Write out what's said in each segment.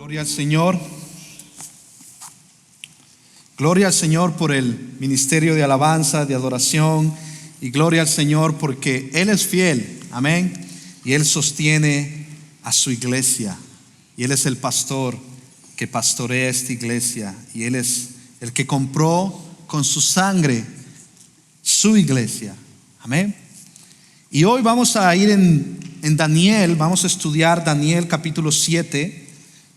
Gloria al Señor. Gloria al Señor por el ministerio de alabanza, de adoración. Y gloria al Señor porque Él es fiel. Amén. Y Él sostiene a su iglesia. Y Él es el pastor que pastorea esta iglesia. Y Él es el que compró con su sangre su iglesia. Amén. Y hoy vamos a ir en Daniel. Vamos a estudiar Daniel capítulo 7.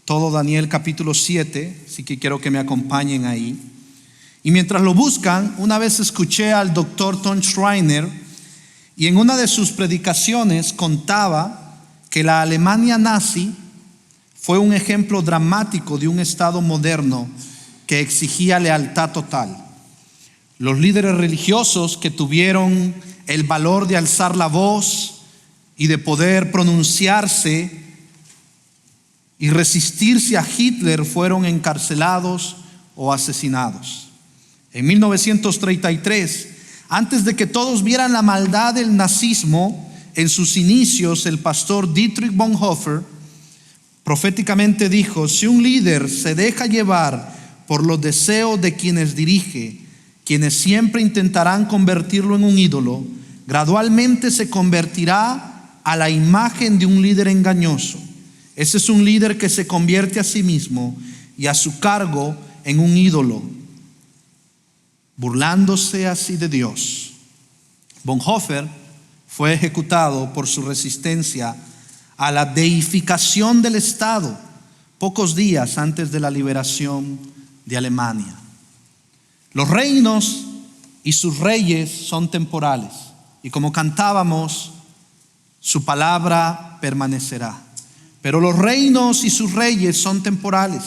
Todo Daniel capítulo 7, así que quiero que me acompañen ahí. Y mientras lo buscan, una vez escuché al doctor Tom Schreiner y en una de sus predicaciones contaba que la Alemania nazi fue un ejemplo dramático de un Estado moderno que exigía lealtad total. Los líderes religiosos que tuvieron el valor de alzar la voz y de poder pronunciarse y resistirse a Hitler fueron encarcelados o asesinados. En 1933, antes de que todos vieran la maldad del nazismo, en sus inicios el pastor Dietrich Bonhoeffer proféticamente dijo: si un líder se deja llevar por los deseos de quienes dirige, quienes siempre intentarán convertirlo en un ídolo, gradualmente se convertirá a la imagen de un líder engañoso. Ese es un líder que se convierte a sí mismo y a su cargo en un ídolo, burlándose así de Dios. Bonhoeffer fue ejecutado por su resistencia a la deificación del Estado pocos días antes de la liberación de Alemania. Los reinos y sus reyes son temporales, y como cantábamos, su palabra permanecerá. Pero los reinos y sus reyes son temporales.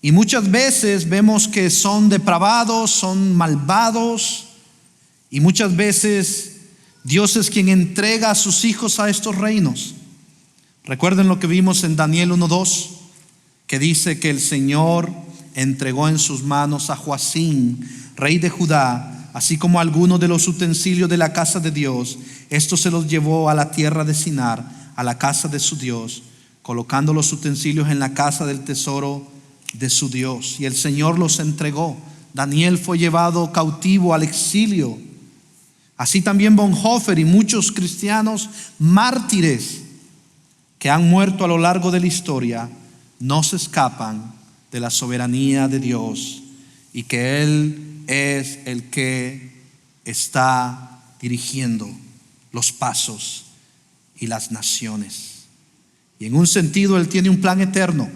Y muchas veces vemos que son depravados, son malvados. Y muchas veces Dios es quien entrega a sus hijos a estos reinos. Recuerden lo que vimos en Daniel 1:2, que dice que el Señor entregó en sus manos a Joacim, rey de Judá, así como algunos de los utensilios de la casa de Dios. Esto se los llevó a la tierra de Sinar, a la casa de su Dios, colocando los utensilios en la casa del tesoro de su Dios. Y el Señor los entregó. Daniel fue llevado cautivo al exilio. Así también Bonhoeffer y muchos cristianos mártires que han muerto a lo largo de la historia no se escapan de la soberanía de Dios, y que Él es el que está dirigiendo los pasos y las naciones. Y en un sentido Él tiene un plan eterno,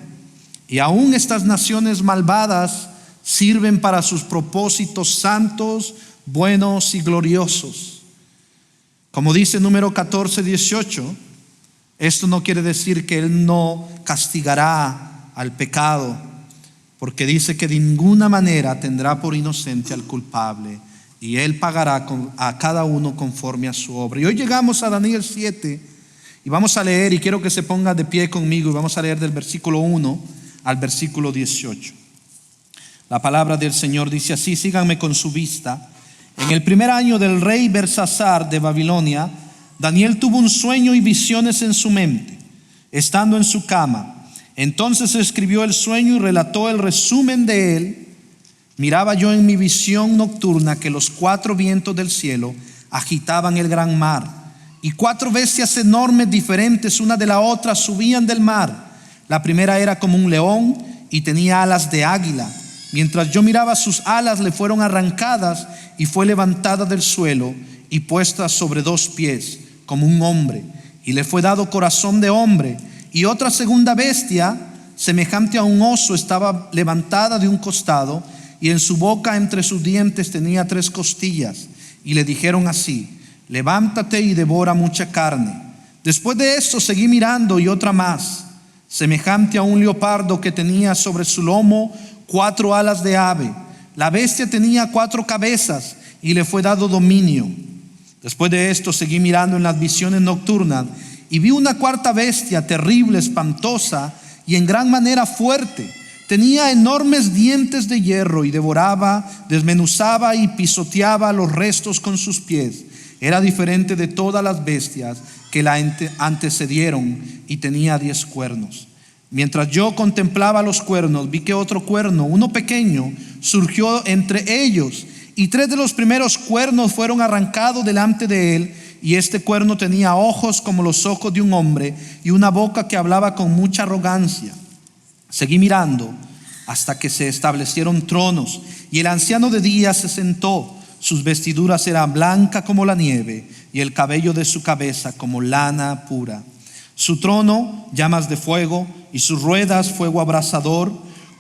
y aún estas naciones malvadas sirven para sus propósitos santos, buenos y gloriosos. Como dice número 14:18, esto no quiere decir que Él no castigará al pecado, porque dice que de ninguna manera tendrá por inocente al culpable, y Él pagará a cada uno conforme a su obra. Y hoy llegamos a Daniel 7 y vamos a leer, y quiero que se ponga de pie conmigo, y vamos a leer del versículo 1 al versículo 18. La palabra del Señor dice así, síganme con su vista. En el primer año del rey Belsasar de Babilonia, Daniel tuvo un sueño y visiones en su mente, estando en su cama. Entonces escribió el sueño y relató el resumen de él. Miraba yo en mi visión nocturna que los 4 vientos del cielo agitaban el gran mar, y 4 bestias enormes diferentes una de la otra subían del mar. La primera era como un león y tenía alas de águila. Mientras yo miraba, sus alas le fueron arrancadas y fue levantada del suelo y puesta sobre 2 pies como un hombre, y le fue dado corazón de hombre. Y otra segunda bestia, semejante a un oso, estaba levantada de un costado, y en su boca entre sus dientes tenía 3 costillas. Y le dijeron así: levántate y devora mucha carne. Después de esto seguí mirando, y otra más, semejante a un leopardo, que tenía sobre su lomo 4 alas de ave. La bestia tenía 4 cabezas y le fue dado dominio. Después de esto seguí mirando en las visiones nocturnas, y vi una 4ª bestia, terrible, espantosa y en gran manera fuerte. Tenía enormes dientes de hierro y devoraba, desmenuzaba y pisoteaba los restos con sus pies. Era diferente de todas las bestias que la antecedieron y tenía 10 cuernos. Mientras yo contemplaba los cuernos, vi que otro cuerno, uno pequeño, surgió entre ellos, y 3 de los primeros cuernos fueron arrancados delante de él, y este cuerno tenía ojos como los ojos de un hombre, y una boca que hablaba con mucha arrogancia. Seguí mirando hasta que se establecieron tronos, y el anciano de días se sentó. Sus vestiduras eran blancas como la nieve, y el cabello de su cabeza como lana pura. Su trono, llamas de fuego, y sus ruedas, fuego abrasador.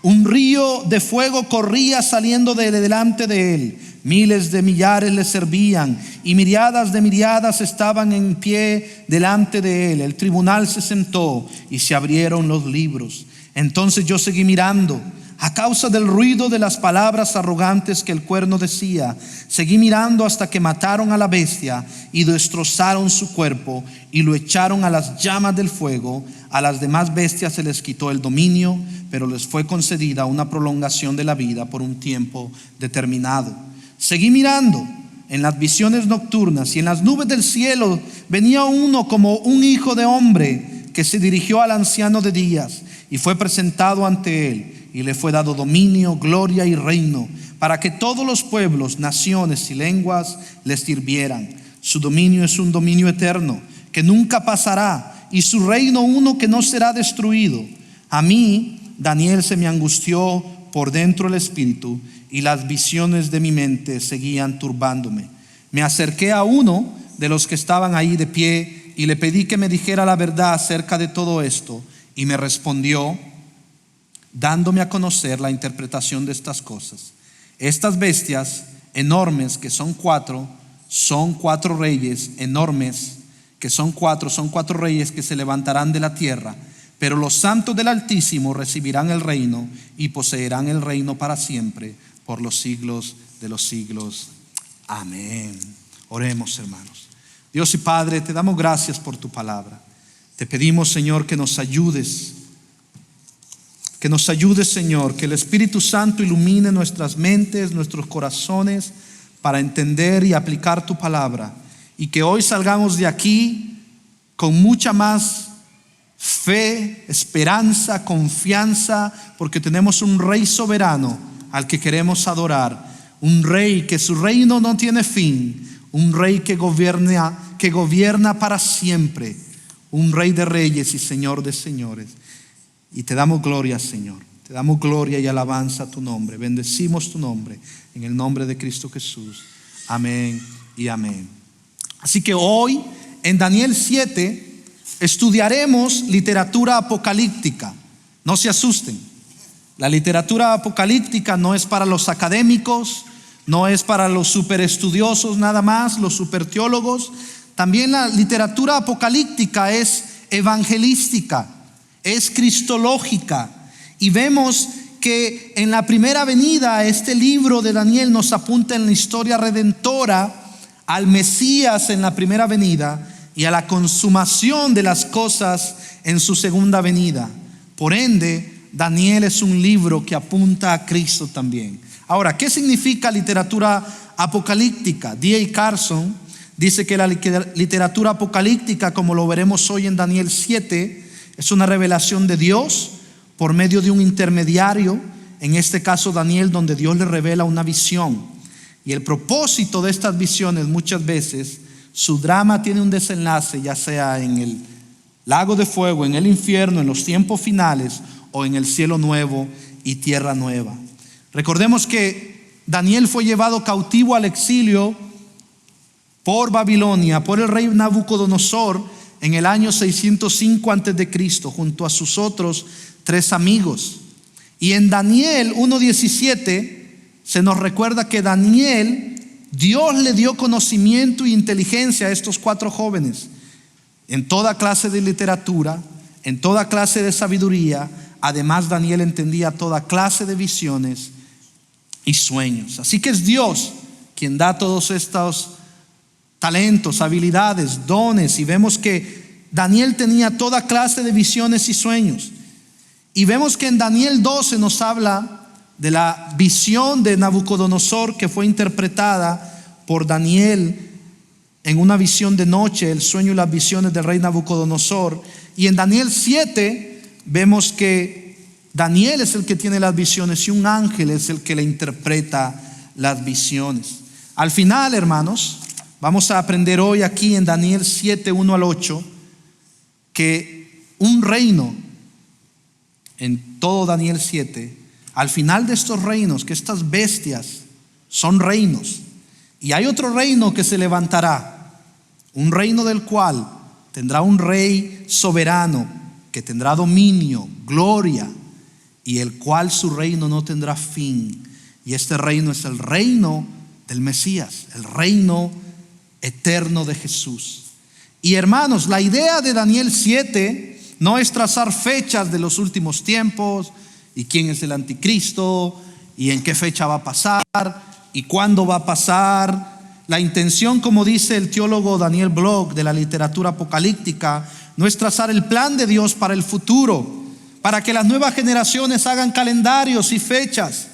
Un río de fuego corría saliendo de delante de él. Miles de millares le servían, y miriadas de miriadas estaban en pie delante de él. El tribunal se sentó, y se abrieron los libros. Entonces yo seguí mirando. A causa del ruido de las palabras arrogantes que el cuerno decía, seguí mirando hasta que mataron a la bestia y destrozaron su cuerpo y lo echaron a las llamas del fuego. A las demás bestias se les quitó el dominio, pero les fue concedida una prolongación de la vida por un tiempo determinado. Seguí mirando en las visiones nocturnas, y en las nubes del cielo venía uno como un hijo de hombre, que se dirigió al anciano de días y fue presentado ante él. Y le fue dado dominio, gloria y reino, para que todos los pueblos, naciones y lenguas le sirvieran. Su dominio es un dominio eterno, que nunca pasará, y su reino uno que no será destruido. A mí, Daniel, se me angustió por dentro el espíritu, y las visiones de mi mente seguían turbándome. Me acerqué a uno de los que estaban ahí de pie, y le pedí que me dijera la verdad acerca de todo esto, y me respondió, dándome a conocer la interpretación de estas cosas. Estas bestias enormes, que son cuatro reyes enormes, que son cuatro reyes que se levantarán de la tierra. Pero los santos del Altísimo recibirán el reino y poseerán el reino para siempre, por los siglos de los siglos. Amén. Oremos, hermanos. Dios y Padre, te damos gracias por tu palabra. Te pedimos, Señor, que nos ayudes. Que nos ayude, Señor, que el Espíritu Santo ilumine nuestras mentes, nuestros corazones, para entender y aplicar tu palabra. Y que hoy salgamos de aquí con mucha más fe, esperanza, confianza, porque tenemos un Rey soberano al que queremos adorar. Un Rey que su reino no tiene fin. Un Rey que gobierna para siempre. Un Rey de reyes y Señor de señores. Y te damos gloria, Señor. Te damos gloria y alabanza a tu nombre. Bendecimos tu nombre en el nombre de Cristo Jesús. Amén y amén. Así que hoy en Daniel 7 estudiaremos literatura apocalíptica. No se asusten. La literatura apocalíptica no es para los académicos, no es para los superestudiosos nada más, los superteólogos. También la literatura apocalíptica es evangelística, es cristológica, y vemos que en la primera venida este libro de Daniel nos apunta en la historia redentora, al Mesías en la primera venida y a la consumación de las cosas en su segunda venida. Por ende, Daniel es un libro que apunta a Cristo también. Ahora, ¿qué significa literatura apocalíptica? D.A. Carson dice que la literatura apocalíptica, como lo veremos hoy en Daniel 7, es una revelación de Dios por medio de un intermediario, en este caso Daniel, donde Dios le revela una visión. Y el propósito de estas visiones, muchas veces, su drama tiene un desenlace, ya sea en el lago de fuego, en el infierno, en los tiempos finales, o en el cielo nuevo y tierra nueva. Recordemos que Daniel fue llevado cautivo al exilio por Babilonia, por el rey Nabucodonosor, en el año 605 a.C., junto a sus otros 3 amigos. Y en Daniel 1:17 se nos recuerda que Daniel, Dios le dio conocimiento e inteligencia a estos 4 jóvenes en toda clase de literatura, en toda clase de sabiduría. Además, Daniel entendía toda clase de visiones y sueños. Así que es Dios quien da todos estos talentos, habilidades, dones, y vemos que Daniel tenía toda clase de visiones y sueños. Y vemos que en Daniel 12 nos habla de la visión de Nabucodonosor, que fue interpretada por Daniel en una visión de noche, el sueño y las visiones del rey Nabucodonosor. Y en Daniel 7 vemos que Daniel es el que tiene las visiones y un ángel es el que le interpreta las visiones. Al final, hermanos, vamos a aprender hoy aquí en Daniel 7, 1 al 8, que un reino, en todo Daniel 7, al final de estos reinos, que estas bestias son reinos, y hay otro reino que se levantará, un reino del cual tendrá un rey soberano, que tendrá dominio, gloria, y el cual su reino no tendrá fin. Y este reino es el reino del Mesías, el reino eterno de Jesús. Y hermanos, la idea de Daniel 7 no es trazar fechas de los últimos tiempos y quién es el anticristo y en qué fecha va a pasar y cuándo va a pasar. La intención, como dice el teólogo Daniel Bloch de la literatura apocalíptica, no es trazar el plan de Dios para el futuro, para que las nuevas generaciones hagan calendarios y fechas,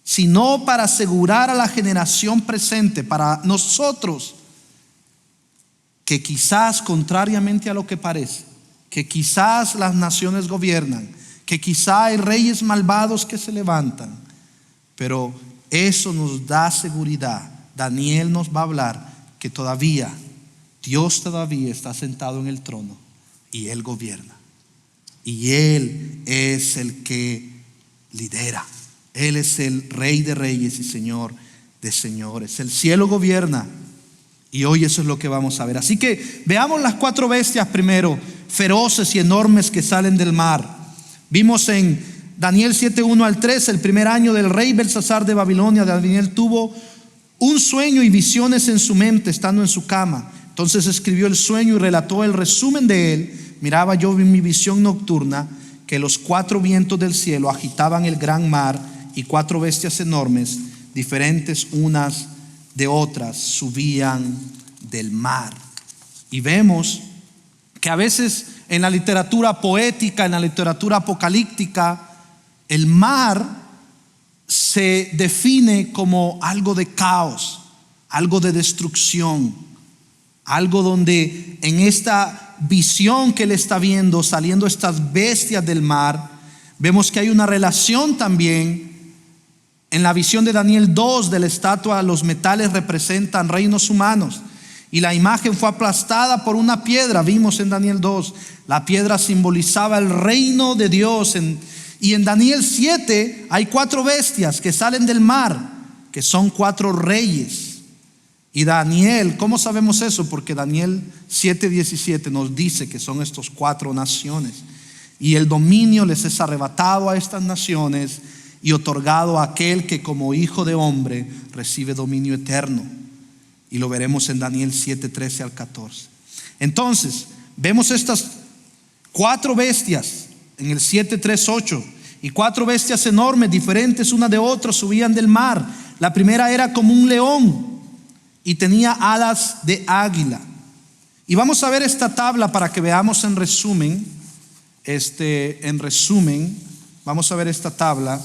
sino para asegurar a la generación presente, para nosotros, que quizás contrariamente a lo que parece, que quizás las naciones gobiernan, que quizá hay reyes malvados que se levantan, pero eso nos da seguridad. Daniel nos va a hablar que todavía, Dios todavía está sentado en el trono y Él gobierna. Y Él es el que lidera. Él es el Rey de reyes y Señor de señores. El cielo gobierna. Y hoy eso es lo que vamos a ver. Así que veamos las 4 bestias primero, feroces y enormes que salen del mar. Vimos en Daniel 7, 1 al 3, el primer año del rey Belsasar de Babilonia, Daniel tuvo un sueño y visiones en su mente estando en su cama. Entonces escribió el sueño y relató el resumen de él. Miraba yo en mi visión nocturna que los 4 vientos del cielo agitaban el gran mar y 4 bestias enormes, diferentes unas de otras, subían del mar. Y vemos que a veces en la literatura poética, en la literatura apocalíptica, el mar se define como algo de caos, algo de destrucción, algo donde en esta visión que él está viendo, saliendo estas bestias del mar, vemos que hay una relación también. En la visión de Daniel 2 de la estatua, los metales representan reinos humanos y la imagen fue aplastada por una piedra. Vimos en Daniel 2, la piedra simbolizaba el reino de Dios. Y en Daniel 7 hay 4 bestias que salen del mar, que son 4 reyes. Y Daniel, ¿cómo sabemos eso? Porque Daniel 7:17 nos dice que son estos 4 naciones. Y el dominio les es arrebatado a estas naciones y otorgado a aquel que como hijo de hombre recibe dominio eterno. Y lo veremos en Daniel 7, 13 al 14. Entonces, vemos estas 4 bestias en el 7, 3, 8. Y 4 bestias enormes, diferentes una de otra, subían del mar. La primera era como un león y tenía alas de águila. Y vamos a ver esta tabla para que veamos en resumen. Vamos a ver esta tabla,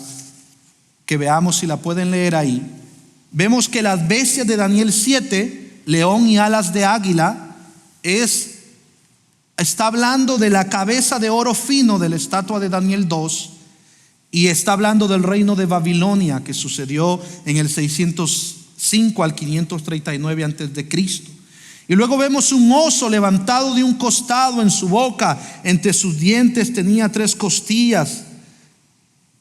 que veamos si la pueden leer ahí. Vemos que las bestias de Daniel 7, león y alas de águila, está hablando de la cabeza de oro fino de la estatua de Daniel 2 y está hablando del reino de Babilonia que sucedió en el 605 al 539 antes de Cristo. Y luego vemos un oso levantado de un costado, en su boca, entre sus dientes tenía 3 costillas,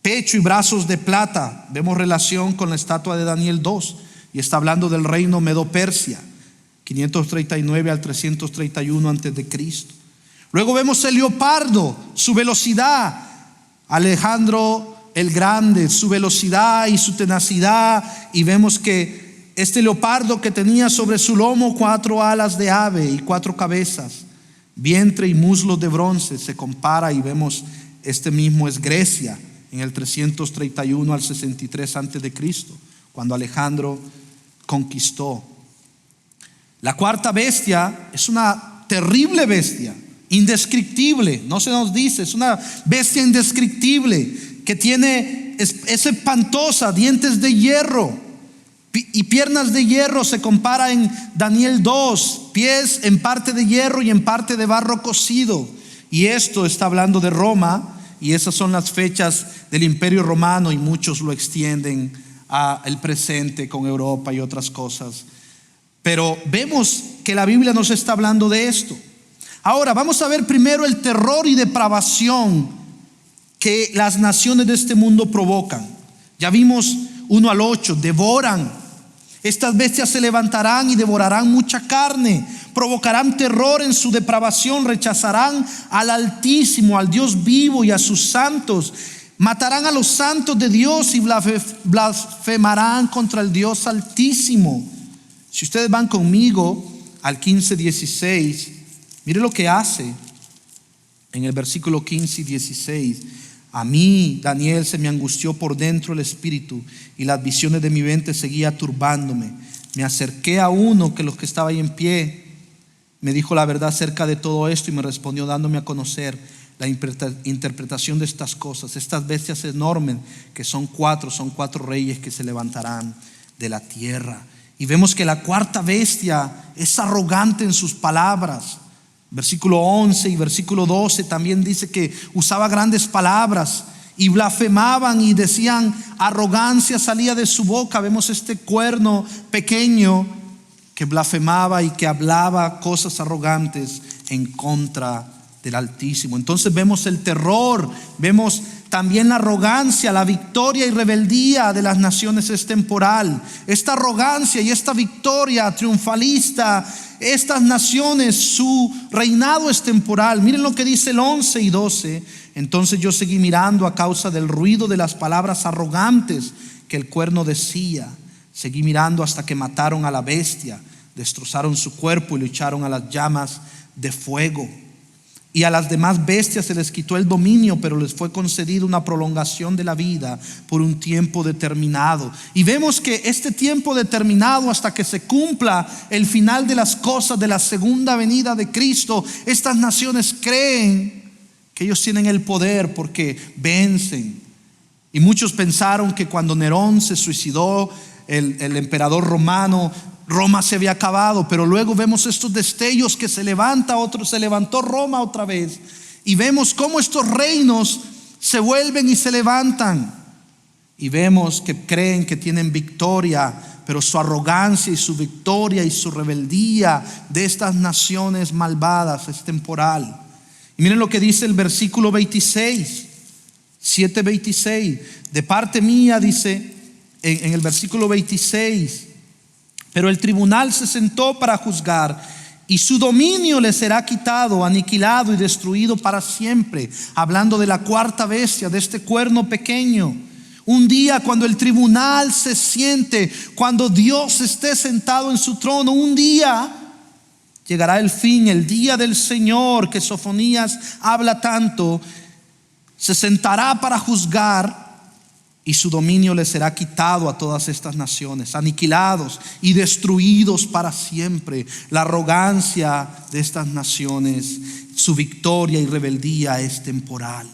pecho y brazos de plata. Vemos relación con la estatua de Daniel 2 y está hablando del reino Medo-Persia, 539 al 331 antes de Cristo. Luego vemos el leopardo, su velocidad, Alejandro el Grande, su velocidad y su tenacidad. Y vemos que este leopardo que tenía sobre su lomo 4 alas de ave y 4 cabezas, vientre y muslos de bronce, se compara y vemos este mismo es Grecia en el 331 al 63 antes de Cristo, cuando Alejandro conquistó. La 4ª bestia es una terrible bestia, indescriptible, no se nos dice, es una bestia indescriptible que es espantosa, dientes de hierro y piernas de hierro. Se compara en Daniel 2, pies en parte de hierro y en parte de barro cocido. Y esto está hablando de Roma, y esas son las fechas del Imperio Romano, y muchos lo extienden al presente con Europa y otras cosas. Pero vemos que la Biblia nos está hablando de esto. Ahora vamos a ver primero el terror y depravación que las naciones de este mundo provocan. Ya vimos 1 al 8, devoran. Estas bestias se levantarán y devorarán mucha carne, provocarán terror en su depravación, rechazarán al Altísimo, al Dios vivo y a sus santos, matarán a los santos de Dios y blasfemarán contra el Dios Altísimo. Si ustedes van conmigo al 15:16, mire lo que hace en el versículo 15 y 16. A mí, Daniel, se me angustió por dentro el espíritu, y las visiones de mi mente seguían turbándome. Me acerqué a uno que los que estaba ahí en pie me dijo la verdad acerca de todo esto, y me respondió dándome a conocer la interpretación de estas cosas. Estas bestias enormes, que son cuatro reyes que se levantarán de la tierra. Y vemos que la cuarta bestia es arrogante en sus palabras. Versículo 11 y versículo 12 también dice que usaba grandes palabras y blasfemaban y decían, arrogancia salía de su boca. Vemos este cuerno pequeño que blasfemaba y que hablaba cosas arrogantes en contra del Altísimo. Entonces vemos el terror, vemos también la arrogancia, la victoria y rebeldía de las naciones es temporal. Esta arrogancia y esta victoria triunfalista, estas naciones, su reinado es temporal. Miren lo que dice el 11 y 12. Entonces yo seguí mirando a causa del ruido de las palabras arrogantes que el cuerno decía. Seguí mirando hasta que mataron a la bestia, destrozaron su cuerpo y lo echaron a las llamas de fuego. Y a las demás bestias se les quitó el dominio, pero les fue concedido una prolongación de la vida por un tiempo determinado. Y vemos que este tiempo determinado, hasta que se cumpla el final de las cosas de la segunda venida de Cristo, estas naciones creen que ellos tienen el poder porque vencen. Y muchos pensaron que cuando Nerón se suicidó, el emperador romano, Roma se había acabado, pero luego vemos estos destellos que se levantó Roma otra vez, y vemos cómo estos reinos se vuelven y se levantan, y vemos que creen que tienen victoria, pero su arrogancia y su victoria y su rebeldía de estas naciones malvadas es temporal. Y miren lo que dice el versículo 26, 7:26, de parte mía, dice en el versículo 26, pero el tribunal se sentó para juzgar, y su dominio le será quitado, aniquilado y destruido para siempre. Hablando de la cuarta bestia, de este cuerno pequeño. Un día cuando el tribunal se siente, cuando Dios esté sentado en su trono, un día llegará el fin, el día del Señor que Sofonías habla tanto. Se sentará para juzgar, y su dominio le será quitado a todas estas naciones, aniquilados y destruidos para siempre. La arrogancia de estas naciones, su victoria y rebeldía es temporal.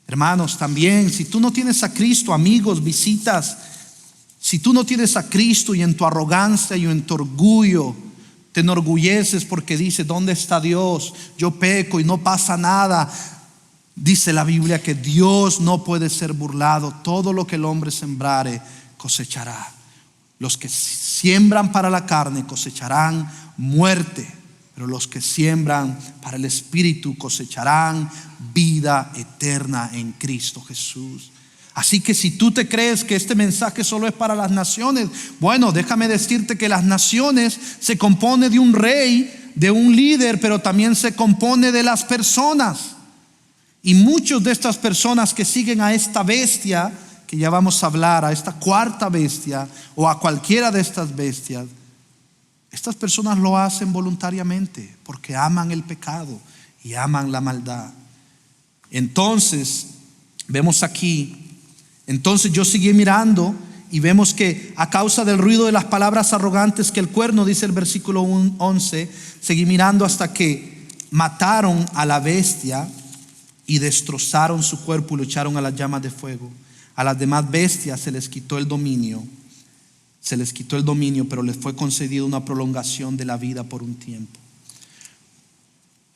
Hermanos, también si tú no tienes a Cristo, amigos, visitas, si tú no tienes a Cristo y en tu arrogancia y en tu orgullo te enorgulleces porque dices, ¿dónde está Dios? Yo peco y no pasa nada. Dice la Biblia que Dios no puede ser burlado. Todo lo que el hombre sembrare cosechará. Los que siembran para la carne cosecharán muerte, pero los que siembran para el Espíritu cosecharán vida eterna en Cristo Jesús. Así que si tú te crees que este mensaje solo es para las naciones, bueno, déjame decirte que las naciones se compone de un rey, de un líder, pero también se compone de las personas. Y muchos de estas personas que siguen a esta bestia, que ya vamos a hablar, a esta cuarta bestia o a cualquiera de estas bestias, estas personas lo hacen voluntariamente porque aman el pecado y aman la maldad. Entonces, vemos aquí, entonces yo seguí mirando y vemos que a causa del ruido de las palabras arrogantes que el cuerno, dice el versículo 11, seguí mirando hasta que mataron a la bestia y destrozaron su cuerpo y lo echaron a las llamas de fuego. A las demás bestias se les quitó el dominio, pero les fue concedido una prolongación de la vida por un tiempo.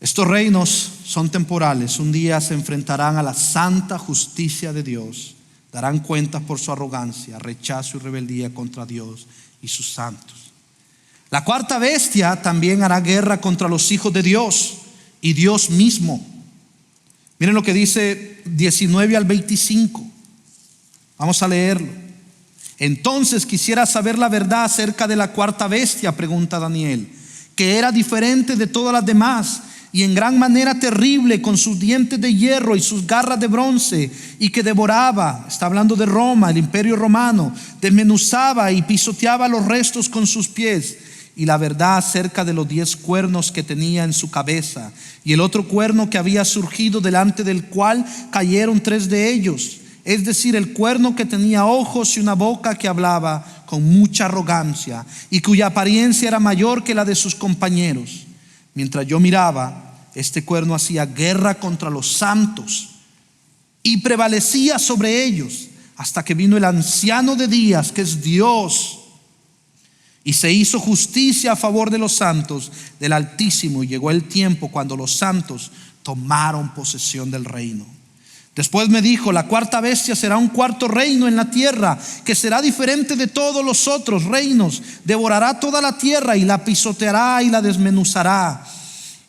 Estos reinos son temporales. Un día se enfrentarán a la santa justicia de Dios. Darán cuentas por su arrogancia, rechazo y rebeldía contra Dios y sus santos. La cuarta bestia también hará guerra contra los hijos de Dios y Dios mismo. Miren lo que dice 19 al 25. Vamos a leerlo. Entonces quisiera saber la verdad acerca de la cuarta bestia, pregunta Daniel, que era diferente de todas las demás y en gran manera terrible, con sus dientes de hierro y sus garras de bronce, y que devoraba, está hablando de Roma, el imperio romano, desmenuzaba y pisoteaba los restos con sus pies. Y la verdad acerca de los 10 cuernos que tenía en su cabeza, y el otro cuerno que había surgido, delante del cual cayeron 3 de ellos, es decir, el cuerno que tenía ojos y una boca que hablaba con mucha arrogancia, y cuya apariencia era mayor que la de sus compañeros. Mientras yo miraba, este cuerno hacía guerra contra los santos y prevalecía sobre ellos, hasta que vino el anciano de días, que es Dios, y se hizo justicia a favor de los santos del Altísimo. Y llegó el tiempo cuando los santos tomaron posesión del reino. Después me dijo: la cuarta bestia será un cuarto reino en la tierra, que será diferente de todos los otros reinos. Devorará toda la tierra y la pisoteará y la desmenuzará.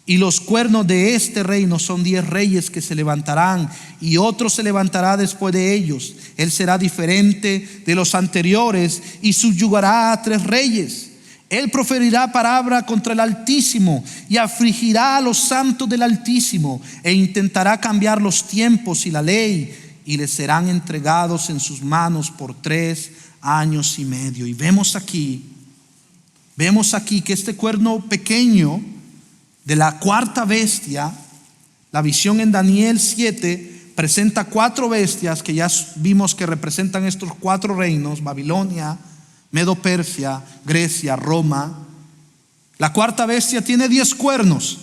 Y los cuernos de este reino son 10 reyes que se levantarán, y otro se levantará después de ellos. Él será diferente de los anteriores y subyugará a 3 reyes. Él proferirá palabra contra el Altísimo y afligirá a los santos del Altísimo, e intentará cambiar los tiempos y la ley, y les serán entregados en sus manos por 3 años y medio. Y vemos aquí que este cuerno pequeño de la cuarta bestia, la visión en Daniel 7 presenta 4 bestias que ya vimos que representan estos 4 reinos: Babilonia, Medo-Persia, Grecia, Roma. La cuarta bestia tiene 10 cuernos,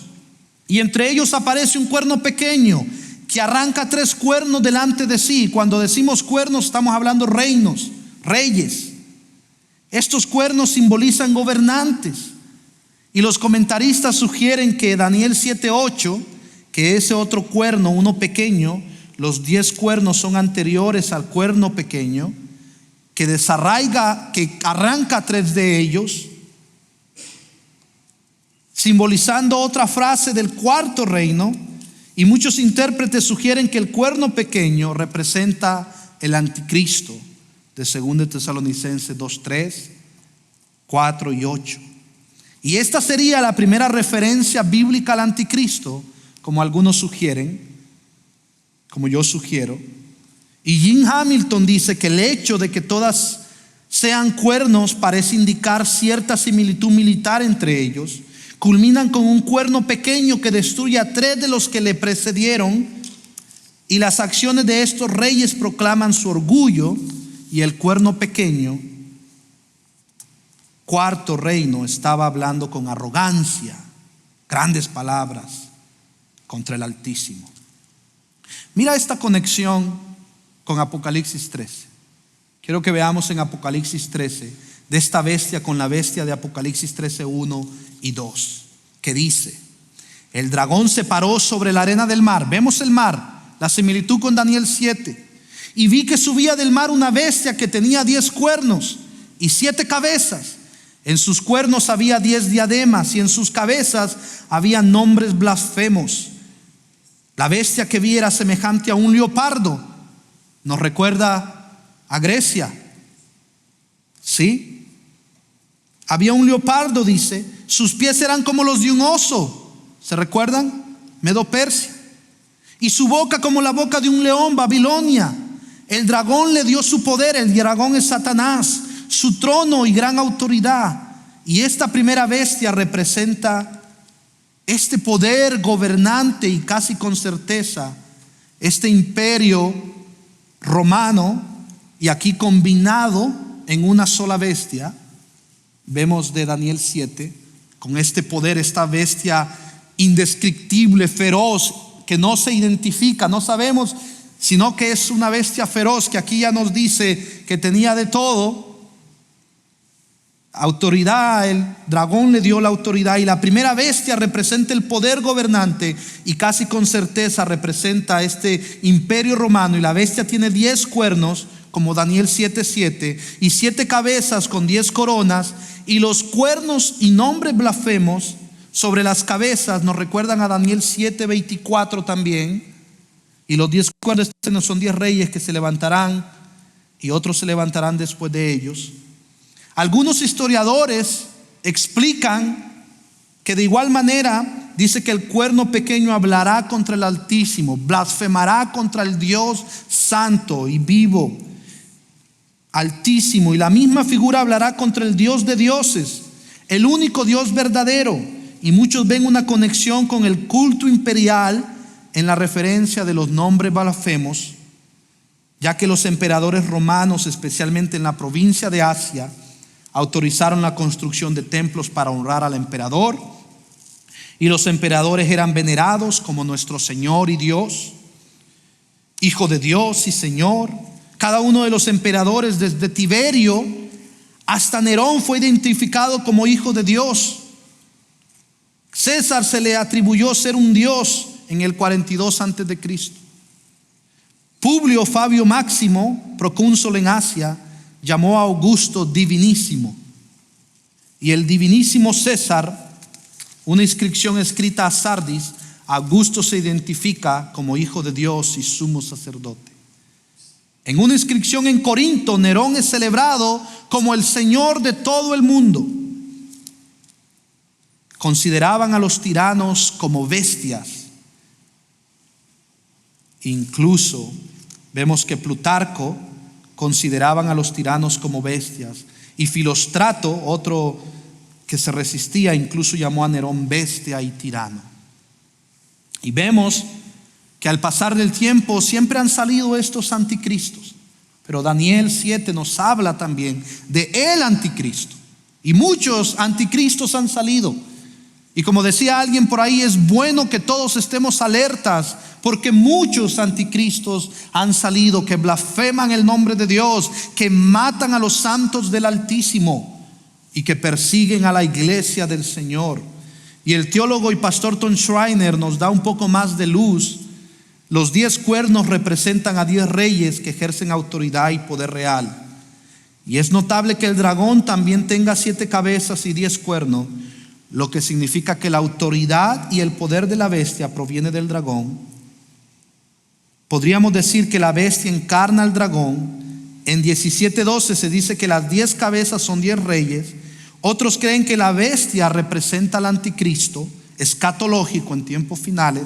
y entre ellos aparece un cuerno pequeño que arranca 3 cuernos delante de sí. Cuando decimos cuernos, estamos hablando reinos, reyes. Estos cuernos simbolizan gobernantes, y los comentaristas sugieren que Daniel 7:8, que ese otro cuerno, uno pequeño, los 10 cuernos son anteriores al cuerno pequeño, que desarraiga, que arranca 3 de ellos, simbolizando otra frase del cuarto reino. Y muchos intérpretes sugieren que el cuerno pequeño representa el anticristo, de 2 Tesalonicenses 2:3, 4 y 8. Y esta sería la primera referencia bíblica al anticristo, como algunos sugieren, como yo sugiero. Y Jim Hamilton dice que el hecho de que todas sean cuernos parece indicar cierta similitud militar entre ellos. Culminan con un cuerno pequeño que destruye a 3 de los que le precedieron, y las acciones de estos reyes proclaman su orgullo. Y el cuerno pequeño, cuarto reino, estaba hablando con arrogancia, grandes palabras contra el Altísimo. Mira esta conexión con Apocalipsis 13. Quiero que veamos en Apocalipsis 13 de esta bestia con la bestia de Apocalipsis 13:1 y 2, que dice: el dragón se paró sobre la arena del mar. Vemos el mar, la similitud con Daniel 7. Y vi que subía del mar una bestia que tenía 10 cuernos y 7 cabezas. En sus cuernos había 10 diademas, y en sus cabezas había nombres blasfemos. La bestia que vi era semejante a un leopardo. Nos recuerda a Grecia, ¿sí? Había un leopardo, dice. Sus pies eran como los de un oso. ¿Se recuerdan? Medo-Persia. Y su boca como la boca de un león, Babilonia. El dragón le dio su poder. El dragón es Satanás, su trono y gran autoridad. Y esta primera bestia representa este poder gobernante, y casi con certeza este imperio romano, y aquí combinado en una sola bestia. Vemos de Daniel 7 con este poder, esta bestia indescriptible, feroz, que no se identifica, no sabemos, sino que es una bestia feroz, que aquí ya nos dice que tenía de todo. autoridad, el dragón le dio la autoridad, y la primera bestia representa el poder gobernante y casi con certeza representa este imperio romano. Y la bestia tiene 10 cuernos, como Daniel 7:7, y 7 cabezas con 10 coronas, y los cuernos y nombres blasfemos sobre las cabezas nos recuerdan a Daniel 7:24 también. Y los 10 cuernos son 10 reyes que se levantarán, y otros se levantarán después de ellos. Algunos historiadores explican que de igual manera dice que el cuerno pequeño hablará contra el Altísimo, blasfemará contra el Dios santo y vivo, Altísimo, y la misma figura hablará contra el Dios de dioses, el único Dios verdadero. Y muchos ven una conexión con el culto imperial en la referencia de los nombres blasfemos, ya que los emperadores romanos, especialmente en la provincia de Asia, autorizaron la construcción de templos para honrar al emperador, y los emperadores eran venerados como nuestro Señor y Dios, Hijo de Dios y Señor. Cada uno de los emperadores, desde Tiberio hasta Nerón, fue identificado como hijo de Dios. César se le atribuyó ser un Dios en el 42 antes de Cristo. Publio Fabio Máximo, procónsul en Asia, llamó a Augusto divinísimo. Y el divinísimo César, una inscripción escrita a Sardis, Augusto se identifica como hijo de Dios y sumo sacerdote. En una inscripción en Corinto, Nerón es celebrado como el Señor de todo el mundo. Consideraban a los tiranos como bestias. Incluso vemos que Plutarco consideraban a los tiranos como bestias, y Filóstrato, otro que se resistía, incluso llamó a Nerón bestia y tirano. Y vemos que al pasar del tiempo siempre han salido estos anticristos, pero Daniel 7 nos habla también de el anticristo, y muchos anticristos han salido. Y como decía alguien por ahí, es bueno que todos estemos alertas, porque muchos anticristos han salido que blasfeman el nombre de Dios, que matan a los santos del Altísimo y que persiguen a la iglesia del Señor. Y el teólogo y pastor Tom Schreiner nos da un poco más de luz. Los 10 cuernos representan a 10 reyes que ejercen autoridad y poder real. Y es notable que el dragón también tenga 7 cabezas y 10 cuernos, lo que significa que la autoridad y el poder de la bestia proviene del dragón. Podríamos decir que la bestia encarna al dragón. En 17:12 se dice que las 10 cabezas son 10 reyes. Otros creen que la bestia representa al anticristo escatológico en tiempos finales,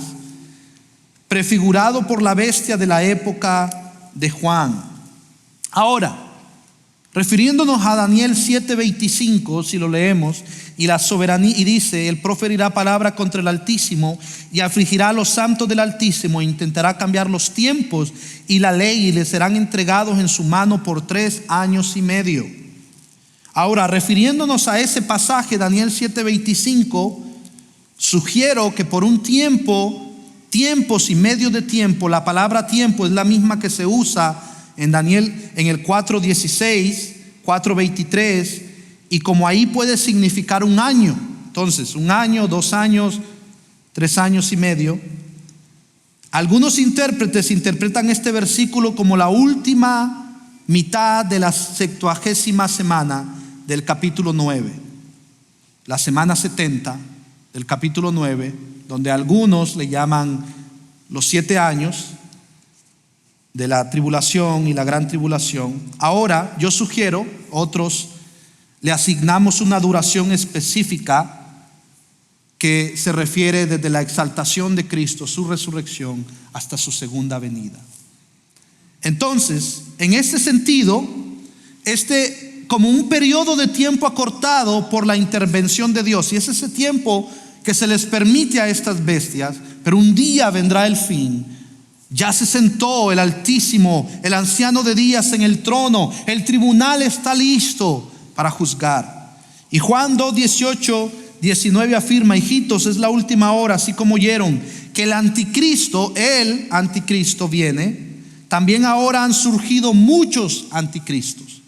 prefigurado por la bestia de la época de Juan. Ahora, refiriéndonos a Daniel 7:25, si lo leemos, y la soberanía, y dice: él proferirá palabra contra el Altísimo y afligirá a los santos del Altísimo, e intentará cambiar los tiempos y la ley, y les serán entregados en su mano por 3 años y medio. Ahora, refiriéndonos a ese pasaje, Daniel 7:25, sugiero que por un tiempo, tiempos y medio de tiempo, la palabra tiempo es la misma que se usa en Daniel en el 4:16, 4:23, y como ahí puede significar un año. Entonces, 1 año, 2 años, 3 años y medio. Algunos intérpretes interpretan este versículo como la última mitad de la 70ª semana del capítulo 9, la semana 70 del capítulo 9, donde algunos le llaman los 7 años de la tribulación y la gran tribulación. Ahora yo sugiero, otros le asignamos una duración específica que se refiere desde la exaltación de Cristo, su resurrección, hasta su segunda venida. Entonces, en este sentido, como un periodo de tiempo acortado por la intervención de Dios, y es ese tiempo que se les permite a estas bestias, pero un día vendrá el fin. Ya se sentó el Altísimo, el anciano de días en el trono, el tribunal está listo para juzgar. Y Juan 2:18, 19 afirma: hijitos, es la última hora, así como oyeron que el anticristo viene, también ahora han surgido muchos anticristos.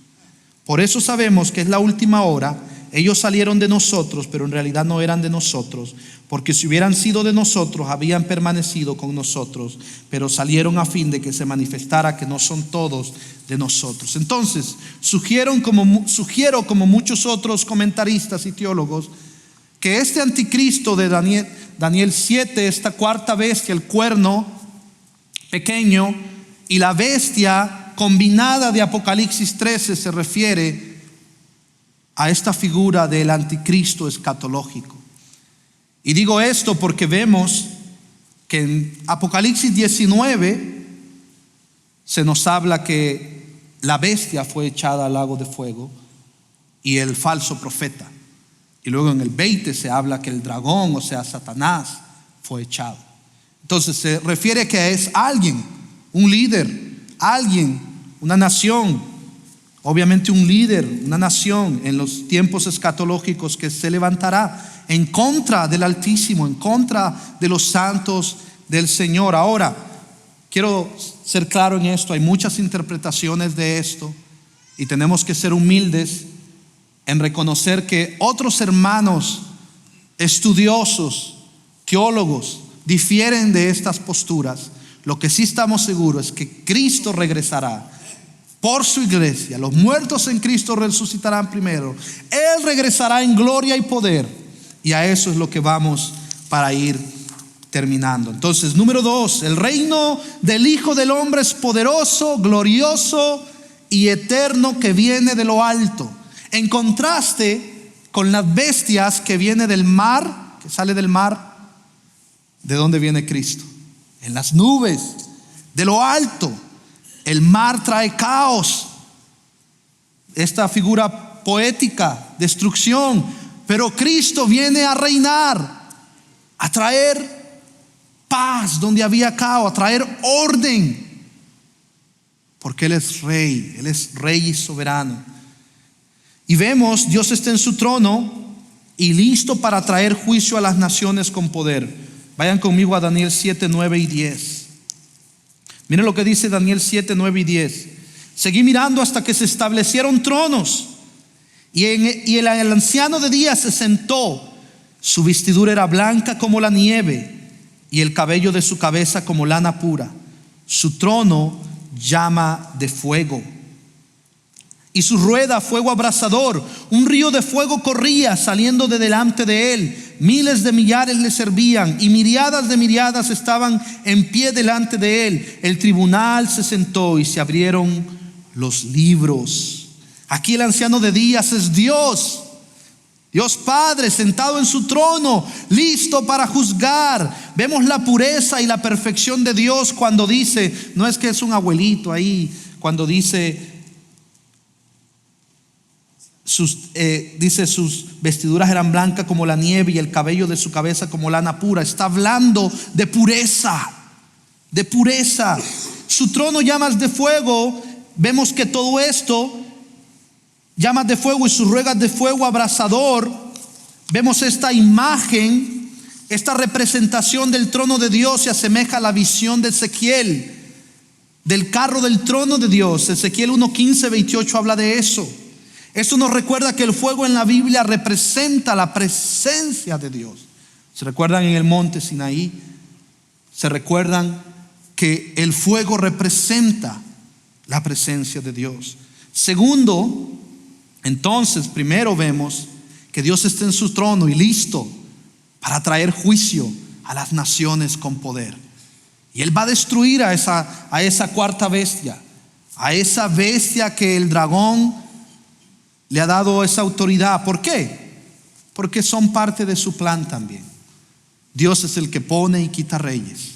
Por eso sabemos que es la última hora. ellos salieron de nosotros, pero en realidad no eran de nosotros, porque si hubieran sido de nosotros, habían permanecido con nosotros, pero salieron a fin de que se manifestara que no son todos de nosotros. Entonces, sugiero como muchos otros comentaristas y teólogos, que este anticristo de Daniel 7, esta cuarta bestia, el cuerno pequeño, y la bestia combinada de Apocalipsis 13 se refiere a esta figura del anticristo escatológico. Y digo esto porque vemos que en Apocalipsis 19 se nos habla que la bestia fue echada al lago de fuego y el falso profeta. Y luego en el 20 se habla que el dragón, o sea, Satanás, fue echado. Entonces se refiere que es alguien, un líder, alguien, una nación, obviamente un líder, una nación en los tiempos escatológicos que se levantará en contra del Altísimo, en contra de los santos del Señor. Ahora, quiero ser claro en esto, hay muchas interpretaciones de esto y tenemos que ser humildes en reconocer que otros hermanos estudiosos, teólogos, difieren de estas posturas. Lo que sí estamos seguros es que Cristo regresará por su iglesia. Los muertos en Cristo resucitarán primero. Él regresará en gloria y poder. Y a eso es lo que vamos para ir terminando. Entonces, número 2, el reino del Hijo del Hombre es poderoso, glorioso y eterno, que viene de lo alto. En contraste con las bestias que viene del mar, que sale del mar, ¿de dónde viene Cristo? En las nubes, de lo alto. El mar trae caos, esta figura poética, destrucción, pero Cristo viene a reinar, a traer paz donde había caos, a traer orden, porque Él es rey y soberano. Y vemos, Dios está en su trono y listo para traer juicio a las naciones con poder. Vayan conmigo a Daniel 7, 9 y 10. Miren lo que dice Daniel 7, 9 y 10. Seguí mirando hasta que se establecieron tronos y el anciano de días se sentó. Su vestidura era blanca como la nieve y el cabello de su cabeza como lana pura. Su trono llama de fuego y su rueda fuego abrasador. Un río de fuego corría saliendo de delante de él. Miles de millares le servían y miriadas de miriadas estaban en pie delante de él. El tribunal se sentó y se abrieron los libros. Aquí el anciano de días es Dios Padre sentado en su trono, listo para juzgar. Vemos la pureza y la perfección de Dios cuando dice, no es que es un abuelito ahí, cuando dice sus vestiduras eran blancas como la nieve y el cabello de su cabeza como lana pura. Está hablando de pureza, de pureza. Su trono llamas de fuego. Vemos que todo esto, llamas de fuego y sus ruedas de fuego abrasador. Vemos esta imagen, esta representación del trono de Dios se asemeja a la visión de Ezequiel, del carro del trono de Dios. Ezequiel 1:15, 28 habla de eso. Esto nos recuerda que el fuego en la Biblia representa la presencia de Dios. ¿Se recuerdan en el monte Sinaí? ¿Se recuerdan que el fuego representa la presencia de Dios? Segundo, entonces, primero vemos que Dios está en su trono y listo para traer juicio a las naciones con poder. Y Él va a destruir a esa cuarta bestia, a esa bestia que el dragón le ha dado esa autoridad. ¿Por qué? Porque son parte de su plan también. Dios es el que pone y quita reyes.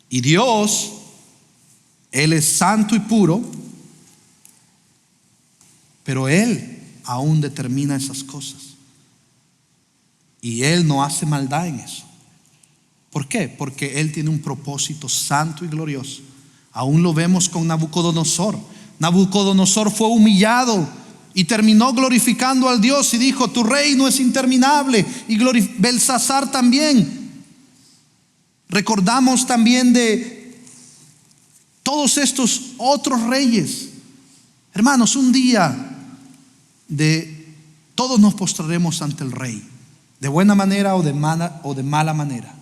Y Dios, Él es santo y puro, pero Él aún determina esas cosas. Y Él no hace maldad en eso. ¿Por qué? Porque Él tiene un propósito santo y glorioso. Aún lo vemos con Nabucodonosor. Nabucodonosor fue humillado y terminó glorificando al Dios y dijo: tu reino es interminable. Y Belsasar también. Recordamos también de todos estos otros reyes. Hermanos, un día de Todos nos postraremos ante el Rey, de buena manera o de mala manera.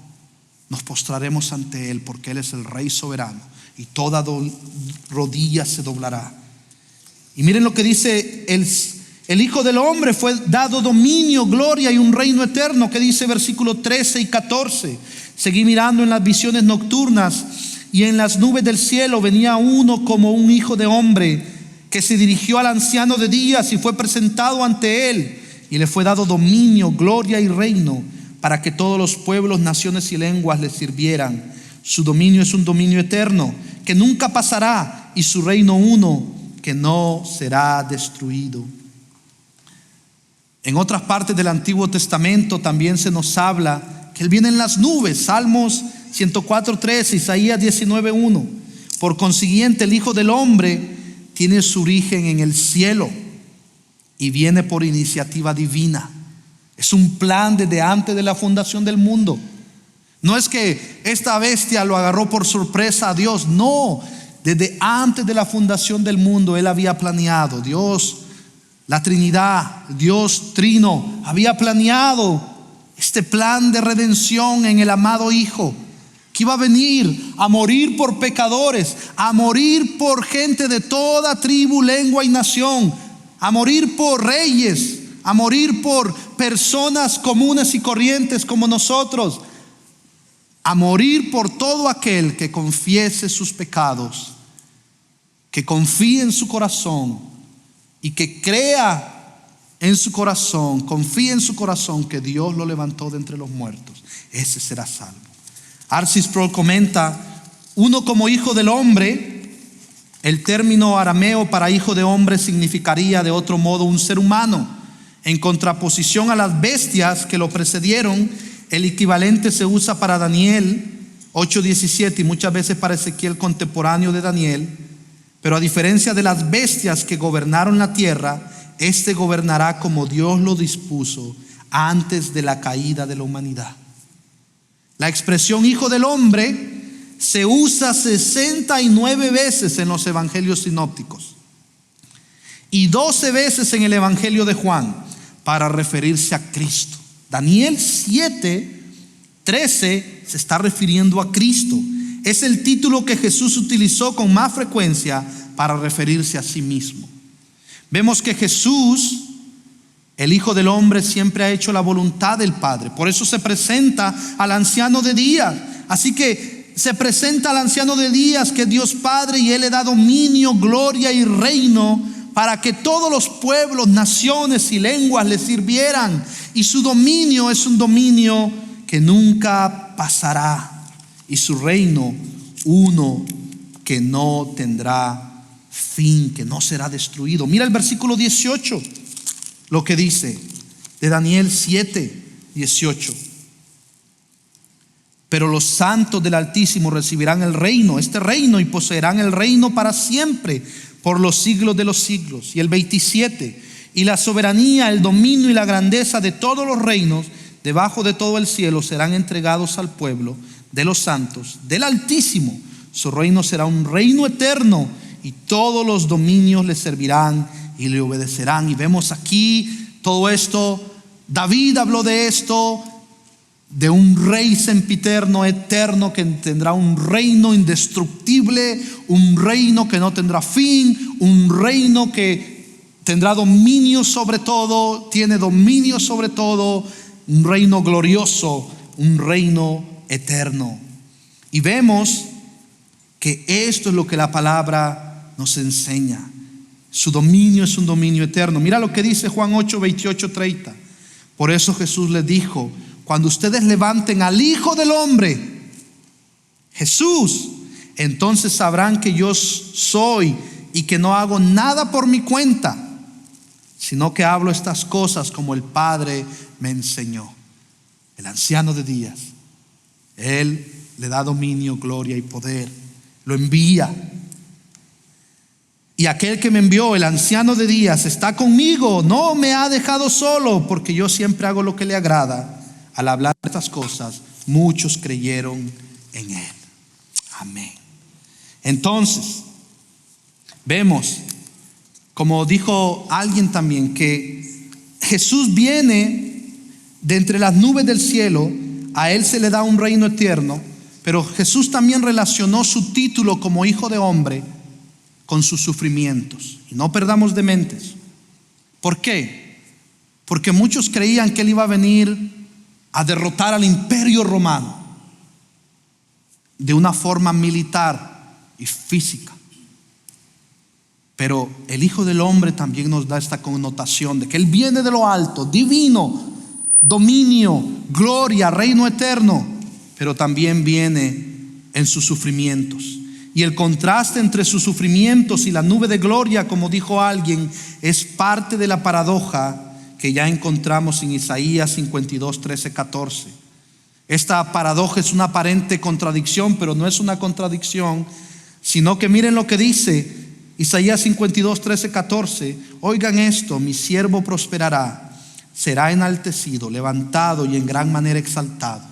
Nos postraremos ante Él porque Él es el Rey soberano y toda rodilla se doblará. Y miren lo que dice el Hijo del Hombre: fue dado dominio, gloria y un reino eterno. Que dice versículos 13 y 14. Seguí mirando en las visiones nocturnas, y en las nubes del cielo venía uno como un hijo de hombre, que se dirigió al anciano de días y fue presentado ante él. Y le fue dado dominio, gloria y reino, para que todos los pueblos, naciones y lenguas le sirvieran. Su dominio es un dominio eterno, que nunca pasará, y su reino uno, que no será destruido. En otras partes del Antiguo Testamento también se nos habla que Él viene en las nubes. Salmos 104:3, Isaías 19:1. Por consiguiente, el Hijo del Hombre tiene su origen en el cielo y viene por iniciativa divina. Es un plan desde antes de la fundación del mundo. No es que esta bestia lo agarró por sorpresa a Dios. No, desde antes de la fundación del mundo Él había planeado. Dios, la Trinidad, Dios Trino, había planeado este plan de redención en el amado Hijo, que iba a venir a morir por pecadores, a morir por gente de toda tribu, lengua y nación, a morir por reyes, a morir por personas comunes y corrientes como nosotros, a morir por todo aquel que confiese sus pecados, que confíe en su corazón y que crea en su corazón, confíe en su corazón que Dios lo levantó de entre los muertos. Ese será salvo. R.C. Sproul comenta: uno como hijo del hombre, el término arameo para hijo de hombre significaría de otro modo un ser humano. En contraposición a las bestias que lo precedieron, el equivalente se usa para Daniel 8:17 y muchas veces para Ezequiel, contemporáneo de Daniel. Pero a diferencia de las bestias que gobernaron la tierra, este gobernará como Dios lo dispuso antes de la caída de la humanidad. La expresión hijo del hombre se usa 69 veces en los evangelios sinópticos y 12 veces en el evangelio de Juan para referirse a Cristo. Daniel 7:13 se está refiriendo a Cristo. Es el título que Jesús utilizó con más frecuencia para referirse a sí mismo. Vemos que Jesús, el Hijo del Hombre, siempre ha hecho la voluntad del Padre. Por eso se presenta al anciano de días. Así que se presenta al anciano de días, que es Dios Padre, y Él le da dominio, gloria y reino para que todos los pueblos, naciones y lenguas le sirvieran. Y su dominio es un dominio que nunca pasará, y su reino uno que no tendrá fin, que no será destruido. Mira el versículo 18, lo que dice de Daniel 7:18. Pero los santos del Altísimo recibirán el reino, este reino, y poseerán el reino para siempre, por los siglos de los siglos. Y el 27, y la soberanía, el dominio y la grandeza de todos los reinos debajo de todo el cielo serán entregados al pueblo de los santos del Altísimo. Su reino será un reino eterno, y todos los dominios le servirán y le obedecerán. Y vemos aquí todo esto. David habló de esto, de un rey sempiterno, eterno, que tendrá un reino indestructible, un reino que no tendrá fin, un reino que tendrá dominio sobre todo, tiene dominio sobre todo, un reino glorioso, un reino eterno. Y vemos que esto es lo que la palabra nos enseña. Su dominio es un dominio eterno. Mira lo que dice Juan 8:28-30. Por eso Jesús les dijo: cuando ustedes levanten al Hijo del Hombre, Jesús, entonces sabrán que yo soy y que no hago nada por mi cuenta, sino que hablo estas cosas como el Padre me enseñó. El anciano de días, Él le da dominio, gloria y poder, lo envía. Y aquel que me envió, el anciano de días, está conmigo, no me ha dejado solo, porque yo siempre hago lo que le agrada. Al hablar de estas cosas, muchos creyeron en Él. Amén. Entonces, vemos, como dijo alguien también, que Jesús viene de entre las nubes del cielo, a Él se le da un reino eterno, pero Jesús también relacionó su título como Hijo de Hombre con sus sufrimientos. Y no perdamos de mentes. ¿Por qué? Porque muchos creían que Él iba a venir a derrotar al imperio romano de una forma militar y física. Pero el Hijo del Hombre también nos da esta connotación de que Él viene de lo alto, divino, dominio, gloria, reino eterno, pero también viene en sus sufrimientos. Y el contraste entre sus sufrimientos y la nube de gloria, como dijo alguien, es parte de la paradoja que ya encontramos en Isaías 52, 13, 14. Esta paradoja es una aparente contradicción, pero no es una contradicción, sino que miren lo que dice Isaías 52, 13, 14. Oigan esto: mi siervo prosperará, será enaltecido, levantado y en gran manera exaltado.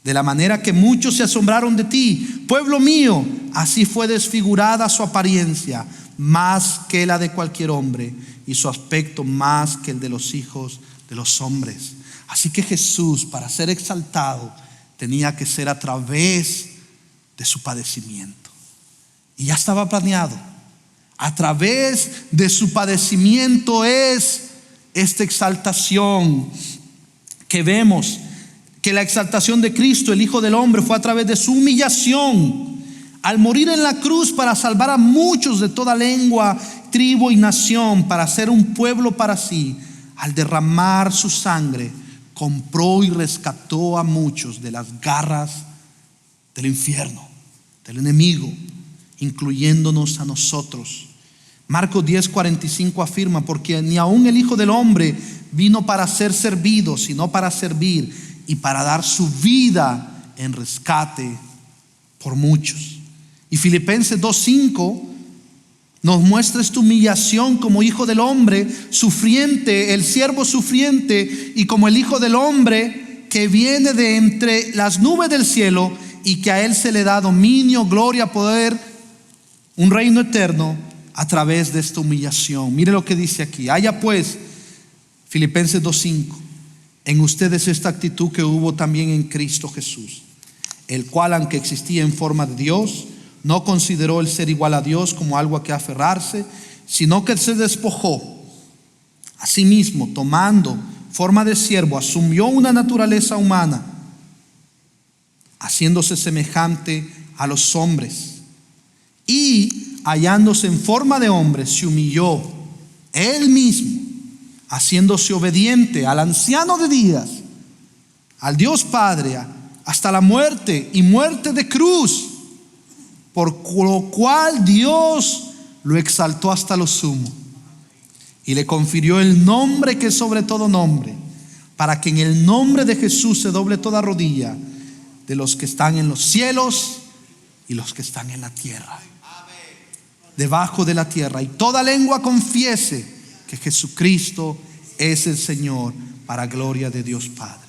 De la manera que muchos se asombraron de ti, pueblo mío, así fue desfigurada su apariencia, más que la de cualquier hombre, y su aspecto más que el de los hijos de los hombres. Así que Jesús, para ser exaltado, tenía que ser a través de su padecimiento. Y ya estaba planeado. A través de su padecimiento es esta exaltación que vemos. Que la exaltación de Cristo, el Hijo del Hombre, fue a través de su humillación al morir en la cruz para salvar a muchos de toda lengua, tribu y nación, para hacer un pueblo para sí. Al derramar su sangre, compró y rescató a muchos de las garras del infierno, del enemigo, incluyéndonos a nosotros. Marcos 10:45 afirma: porque ni aun el Hijo del Hombre vino para ser servido, sino para servir y para dar su vida en rescate por muchos. Y Filipenses 2:5 nos muestra esta humillación como Hijo del Hombre, sufriente, el siervo sufriente, y como el Hijo del Hombre que viene de entre las nubes del cielo, y que a Él se le da dominio, gloria, poder, un reino eterno a través de esta humillación. Mire lo que dice aquí: haya pues, Filipenses 2:5, en ustedes esta actitud que hubo también en Cristo Jesús, el cual, aunque existía en forma de Dios, no consideró el ser igual a Dios como algo a que aferrarse, sino que se despojó a sí mismo, tomando forma de siervo, asumió una naturaleza humana, haciéndose semejante a los hombres, y hallándose en forma de hombre, se humilló Él mismo, haciéndose obediente al anciano de días, al Dios Padre, hasta la muerte y muerte de cruz, por lo cual Dios lo exaltó hasta lo sumo y le confirió el nombre que es sobre todo nombre, para que en el nombre de Jesús se doble toda rodilla, de los que están en los cielos y los que están en la tierra, debajo de la tierra, y toda lengua confiese que Jesucristo es el Señor, para gloria de Dios Padre.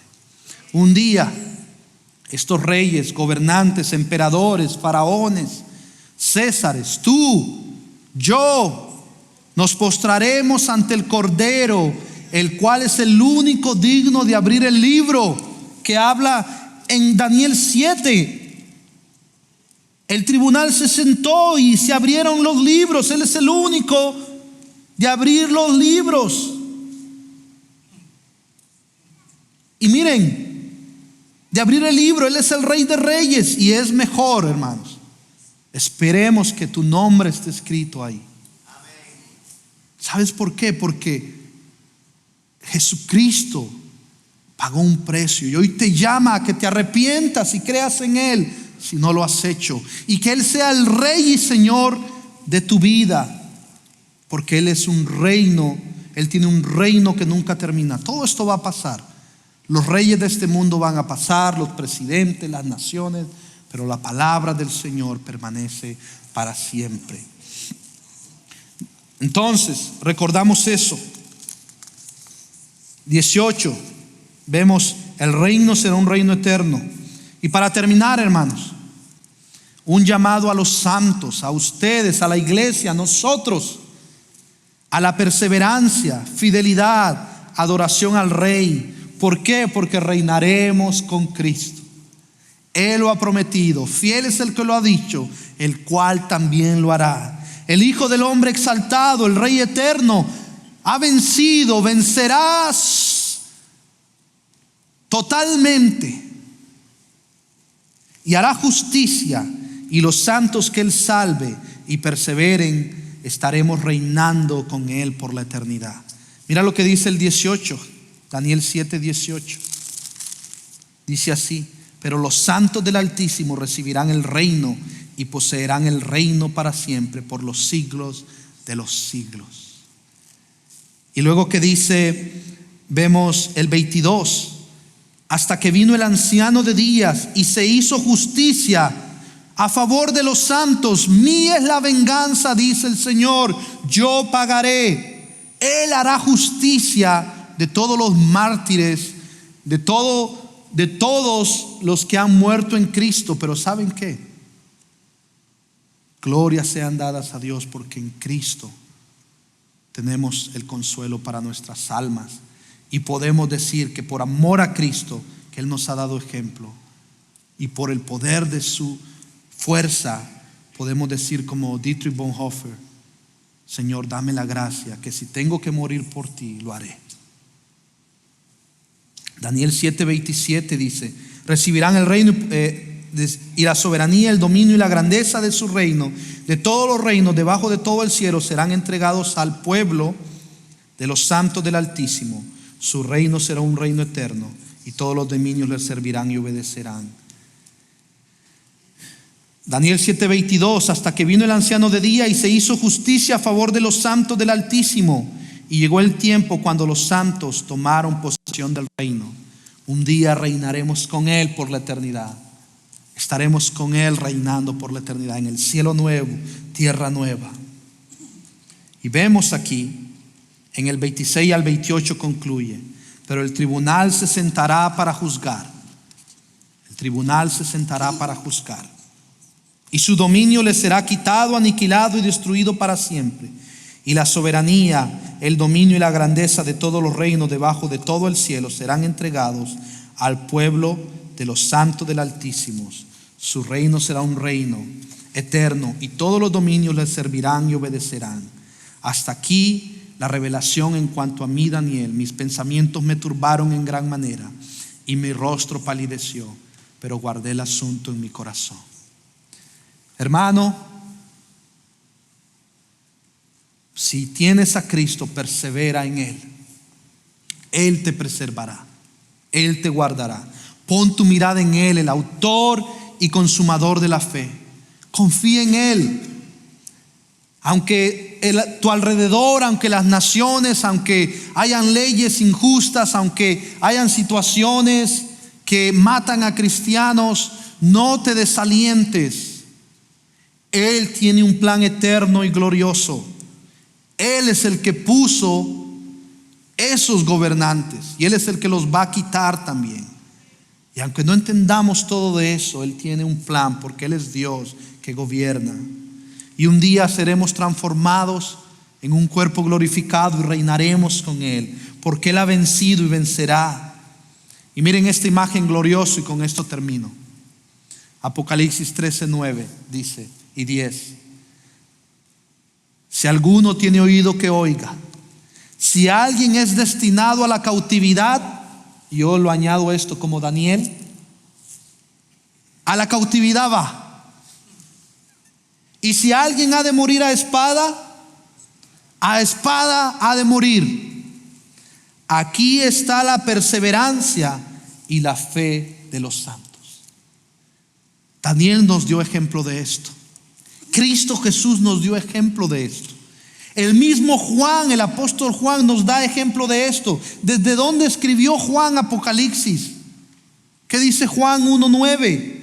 Un día estos reyes, gobernantes, emperadores, faraones, césares, tú, yo, nos postraremos ante el Cordero, el cual es el único digno de abrir el libro que habla en Daniel 7. El tribunal se sentó y se abrieron los libros. Él es el único de abrir los libros. Y miren, de abrir el libro, Él es el Rey de Reyes, y es mejor, hermanos, esperemos que tu nombre esté escrito ahí. ¿Sabes por qué? Porque Jesucristo pagó un precio y hoy te llama a que te arrepientas y creas en Él si no lo has hecho, y que Él sea el Rey y Señor de tu vida, porque Él es un reino, Él tiene un reino que nunca termina. Todo esto va a pasar. Los reyes de este mundo van a pasar, los presidentes, las naciones, pero la palabra del Señor permanece para siempre. Entonces, recordamos eso. 18, vemos el reino será un reino eterno. Y para terminar, hermanos, un llamado a los santos, a ustedes, a la iglesia, a nosotros, a la perseverancia, fidelidad, adoración al Rey. ¿Por qué? Porque reinaremos con Cristo. Él lo ha prometido, fiel es el que lo ha dicho, el cual también lo hará. El Hijo del Hombre exaltado, el Rey eterno, ha vencido, vencerás totalmente y hará justicia, y los santos que Él salve y perseveren, estaremos reinando con Él por la eternidad. Mira lo que dice el 18, Daniel 7:18. Dice así: pero los santos del Altísimo recibirán el reino y poseerán el reino para siempre, por los siglos de los siglos. Y luego que dice, vemos el 22, hasta que vino el anciano de días y se hizo justicia a favor de los santos. Mía es la venganza, dice el Señor, yo pagaré. Él hará justicia de todos los mártires, de todos los que han muerto en Cristo. Pero ¿saben qué? Glorias sean dadas a Dios, porque en Cristo tenemos el consuelo para nuestras almas, y podemos decir que por amor a Cristo, que Él nos ha dado ejemplo, y por el poder de su fuerza, podemos decir como Dietrich Bonhoeffer: Señor, dame la gracia, que si tengo que morir por ti, lo haré. Daniel 7:27 dice: recibirán el reino y la soberanía, el dominio y la grandeza de su reino. De todos los reinos debajo de todo el cielo serán entregados al pueblo de los santos del Altísimo. Su reino será un reino eterno, y todos los dominios le servirán y obedecerán. Daniel 7:22: hasta que vino el anciano de día y se hizo justicia a favor de los santos del Altísimo. Y llegó el tiempo cuando los santos tomaron posesión del reino. Un día reinaremos con Él por la eternidad. Estaremos con Él reinando por la eternidad, en el cielo nuevo, tierra nueva. Y vemos aquí, en el 26 al 28 concluye: pero el tribunal se sentará para juzgar. El tribunal se sentará para juzgar. Y su dominio le será quitado, aniquilado y destruido para siempre. Y la soberanía, el dominio y la grandeza de todos los reinos debajo de todo el cielo serán entregados al pueblo de los santos del Altísimo. Su reino será un reino eterno, y todos los dominios le servirán y obedecerán. Hasta aquí la revelación en cuanto a mí, Daniel. Mis pensamientos me turbaron en gran manera, y mi rostro palideció, pero guardé el asunto en mi corazón. Hermano, si tienes a Cristo, persevera en Él. Él te preservará, Él te guardará. Pon tu mirada en Él, el autor y consumador de la fe. Confía en Él. Aunque tu alrededor, aunque las naciones, aunque hayan leyes injustas, aunque hayan situaciones que matan a cristianos, no te desalientes. Él tiene un plan eterno y glorioso. Él es el que puso esos gobernantes, y Él es el que los va a quitar también. Y aunque no entendamos todo de eso, Él tiene un plan, porque Él es Dios que gobierna. Y un día seremos transformados en un cuerpo glorificado y reinaremos con Él, porque Él ha vencido y vencerá. Y miren esta imagen gloriosa, y con esto termino. Apocalipsis 13:9 dice y 10: si alguno tiene oído, que oiga. Si alguien es destinado a la cautividad, yo lo añado esto como Daniel, a la cautividad va. Y si alguien ha de morir a espada ha de morir. Aquí está la perseverancia y la fe de los santos. Daniel nos dio ejemplo de esto. Cristo Jesús nos dio ejemplo de esto. El mismo Juan, el apóstol Juan, nos da ejemplo de esto. ¿Desde dónde escribió Juan Apocalipsis? ¿Qué dice Juan 1:9?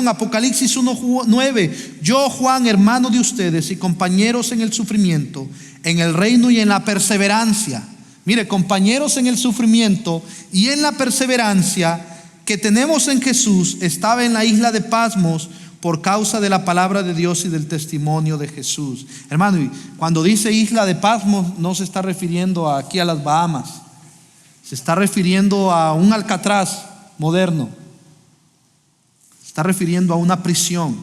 Apocalipsis 1:9. Yo, Juan, hermano de ustedes y compañeros en el sufrimiento, en el reino y en la perseverancia. Mire, compañeros en el sufrimiento y en la perseverancia que tenemos en Jesús, estaba en la isla de Patmos por causa de la palabra de Dios y del testimonio de Jesús. Hermano, y cuando dice isla de Patmos, no se está refiriendo aquí a las Bahamas. Se está refiriendo a un Alcatraz moderno. Se está refiriendo a una prisión.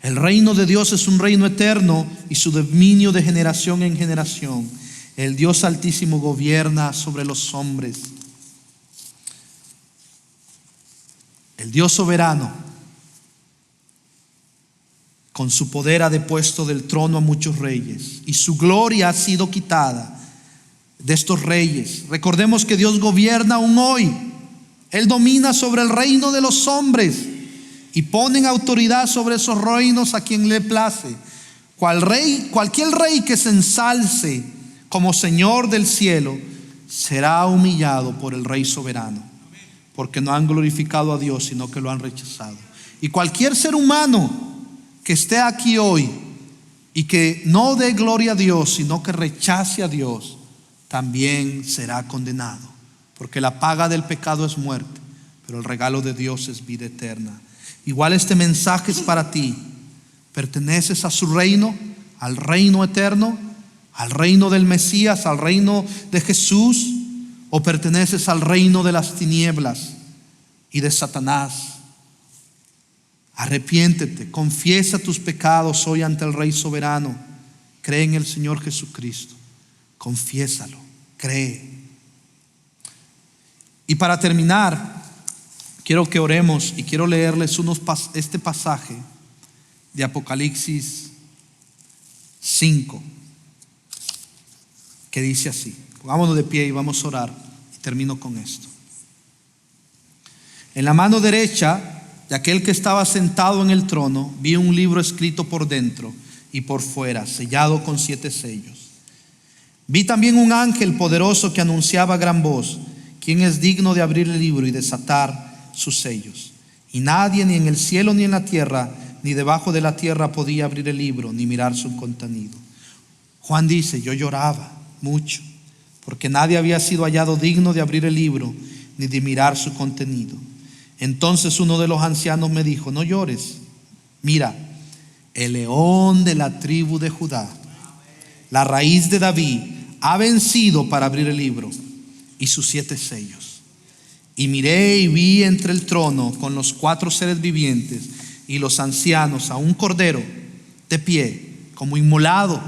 El reino de Dios es un reino eterno y su dominio de generación en generación. El Dios Altísimo gobierna sobre los hombres. El Dios soberano, con su poder ha depuesto del trono a muchos reyes y su gloria ha sido quitada de estos reyes. Recordemos que Dios gobierna aún hoy. Él domina sobre el reino de los hombres y pone en autoridad sobre esos reinos a quien le place. Cualquier rey que se ensalce como Señor del cielo será humillado por el Rey soberano, porque no han glorificado a Dios, sino que lo han rechazado. Y cualquier ser humano que esté aquí hoy y que no dé gloria a Dios, sino que rechace a Dios, también será condenado, porque la paga del pecado es muerte, pero el regalo de Dios es vida eterna. Igual este mensaje es para ti. ¿Perteneces a su reino, al reino eterno, al reino del Mesías, al reino de Jesús, o perteneces al reino de las tinieblas y de Satanás? Arrepiéntete, confiesa tus pecados hoy ante el Rey soberano. Cree en el Señor Jesucristo, confiésalo, cree. Y para terminar, quiero que oremos y quiero leerles este pasaje de Apocalipsis 5, que dice así. Pongámonos de pie y vamos a orar y termino con esto. En la mano derecha de aquel que estaba sentado en el trono vi un libro escrito por dentro y por fuera, sellado con 7 sellos. Vi también un ángel poderoso que anunciaba a gran voz: ¿quién es digno de abrir el libro y desatar sus sellos? Y nadie, ni en el cielo ni en la tierra, ni debajo de la tierra, podía abrir el libro ni mirar su contenido. Juan dice: yo lloraba mucho, porque nadie había sido hallado digno de abrir el libro ni de mirar su contenido. Entonces uno de los ancianos me dijo: no llores, mira, el león de la tribu de Judá, la raíz de David, ha vencido para abrir el libro y sus 7 sellos. Y miré y vi entre el trono con los 4 seres vivientes y los ancianos a un cordero de pie, como inmolado,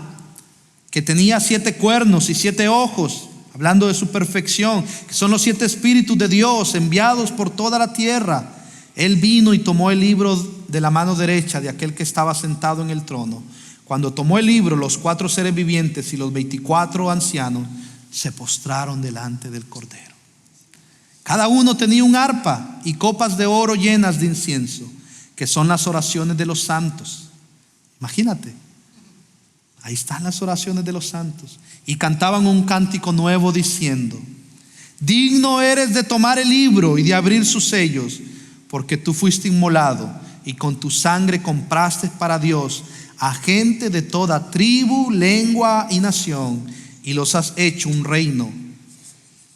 que tenía 7 cuernos y 7 ojos, hablando de su perfección, que son los 7 espíritus de Dios enviados por toda la tierra. Él vino y tomó el libro de la mano derecha de aquel que estaba sentado en el trono. Cuando tomó el libro, los 4 seres vivientes y los 24 ancianos se postraron delante del cordero. Cada uno tenía un arpa y copas de oro llenas de incienso, que son las oraciones de los santos. Imagínate, ahí están las oraciones de los santos. Y cantaban un cántico nuevo diciendo: digno eres de tomar el libro y de abrir sus sellos, porque tú fuiste inmolado y con tu sangre compraste para Dios a gente de toda tribu, lengua y nación, y los has hecho un reino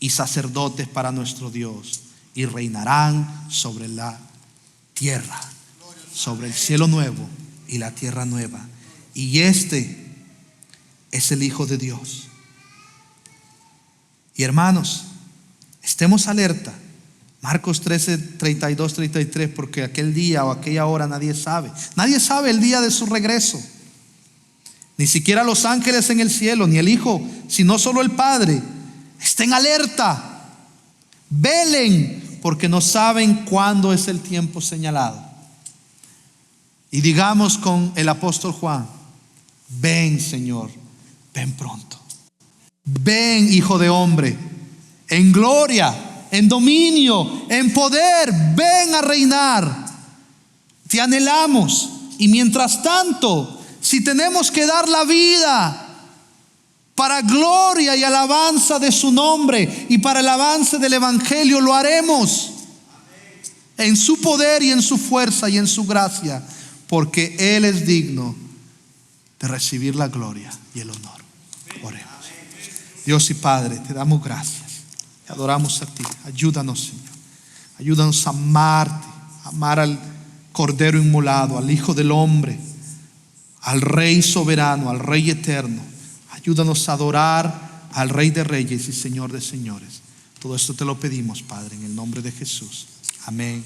y sacerdotes para nuestro Dios, y reinarán sobre la tierra, sobre el cielo nuevo y la tierra nueva. Y este es el Hijo de Dios. Y hermanos, estemos alerta. Marcos 13, 32, 33, porque aquel día o aquella hora nadie sabe. Nadie sabe el día de su regreso. Ni siquiera los ángeles en el cielo, ni el Hijo, sino solo el Padre. Estén alerta. Velen, porque no saben cuándo es el tiempo señalado. Y digamos con el apóstol Juan: ven, Señor, ven pronto. Ven, Hijo de hombre, en gloria, en dominio, en poder. Ven a reinar. Te anhelamos. Y mientras tanto, si tenemos que dar la vida para gloria y alabanza de su nombre y para el avance del evangelio, lo haremos en su poder y en su fuerza y en su gracia, porque Él es digno de recibir la gloria y el honor. Oremos. Dios y Padre, te damos gracias, te adoramos a ti. Ayúdanos, Señor. Ayúdanos a amarte, a amar al Cordero inmolado, al Hijo del Hombre, al Rey soberano, al Rey eterno. Ayúdanos a adorar al Rey de Reyes y Señor de Señores. Todo esto te lo pedimos, Padre, en el nombre de Jesús. Amén.